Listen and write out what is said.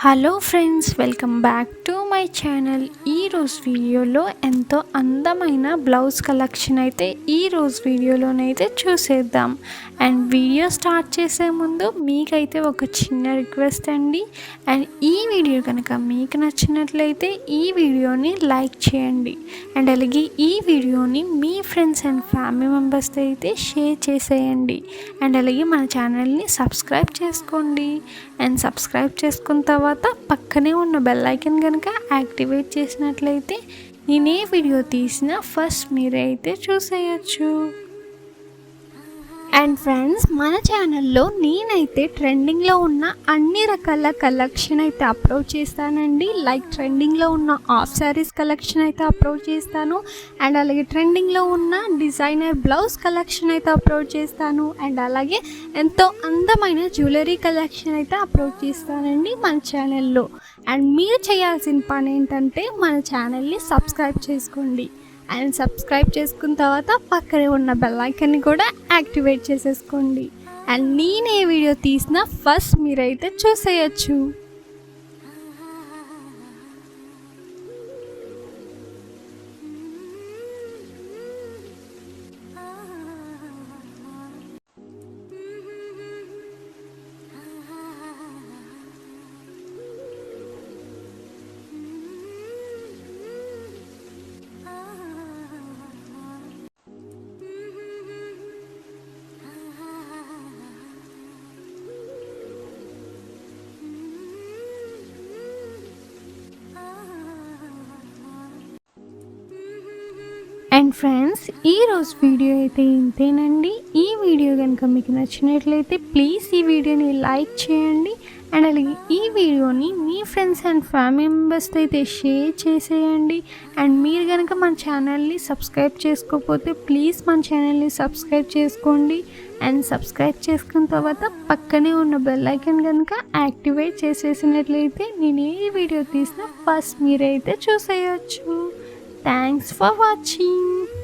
Hello friends, welcome back to my channel. ఈరోజు వీడియోలో ఎంతో అందమైన బ్లౌజ్ కలెక్షన్ అయితే ఈరోజు వీడియోలోనైతే చూసేద్దాం. అండ్ వీడియో స్టార్ట్ చేసే ముందు మీకైతే ఒక చిన్న రిక్వెస్ట్ అండి. అండ్ ఈ వీడియో కనుక మీకు నచ్చినట్లయితే ఈ వీడియోని లైక్ చేయండి. అండ్ అలాగే ఈ వీడియోని మీ ఫ్రెండ్స్ అండ్ ఫ్యామిలీ మెంబర్స్తో అయితే షేర్ చేసేయండి. అండ్ అలాగే మన ఛానల్ని సబ్స్క్రైబ్ చేసుకోండి. అండ్ సబ్స్క్రైబ్ చేసుకున్న తర్వాత పక్కనే ఉన్న బెల్ ఐకాన్ కనుక యాక్టివేట్ చేసినట్లయితే నేనే వీడియో తీసినా ఫస్ట్ మీరే అయితే చూసేయచ్చు. అండ్ ఫ్రెండ్స్, మన ఛానల్లో నేనైతే ట్రెండింగ్లో ఉన్న అన్ని రకాల కలెక్షన్ అయితే అప్లోడ్ చేస్తానండి. లైక్ ట్రెండింగ్లో ఉన్న హాఫ్ శారీస్ కలెక్షన్ అయితే అప్లోడ్ చేస్తాను. అండ్ అలాగే ట్రెండింగ్లో ఉన్న డిజైనర్ బ్లౌజ్ కలెక్షన్ అయితే అప్లోడ్ చేస్తాను. అండ్ అలాగే ఎంతో అందమైన జ్యువెలరీ కలెక్షన్ అయితే అప్లోడ్ చేస్తానండి మన ఛానల్లో. అండ్ మీరు చేయాల్సిన పని ఏంటంటే మన ఛానల్ని సబ్స్క్రైబ్ చేసుకోండి. అండ్ సబ్స్క్రైబ్ చేసుకున్న తర్వాత పక్కనే ఉన్న బెల్ ఐకాన్ని కూడా యాక్టివేట్ చేసేసుకోండి. అండ్ నేను ఏ వీడియో తీసినా ఫస్ట్ మీరైతే చూసేయచ్చు. అండ్ ఫ్రెండ్స్, ఈరోజు వీడియో అయితే ఇంతేనండి. ఈ వీడియో కనుక మీకు నచ్చినట్లయితే ప్లీజ్ ఈ వీడియోని లైక్ చేయండి. అండ్ అలాగే ఈ వీడియోని మీ ఫ్రెండ్స్ అండ్ ఫ్యామిలీ మెంబర్స్తో అయితే షేర్ చేసేయండి. అండ్ మీరు కనుక మన ఛానల్ని సబ్స్క్రైబ్ చేసుకోకపోతే ప్లీజ్ మన ఛానల్ని సబ్స్క్రైబ్ చేసుకోండి. అండ్ సబ్స్క్రైబ్ చేసుకున్న తర్వాత పక్కనే ఉన్న బెల్ ఐకాన్ కనుక యాక్టివేట్ చేసేసినట్లయితే నేను ఏ వీడియో తీసినా ఫస్ట్ మీరైతే చూసేయచ్చు. Thanks for watching.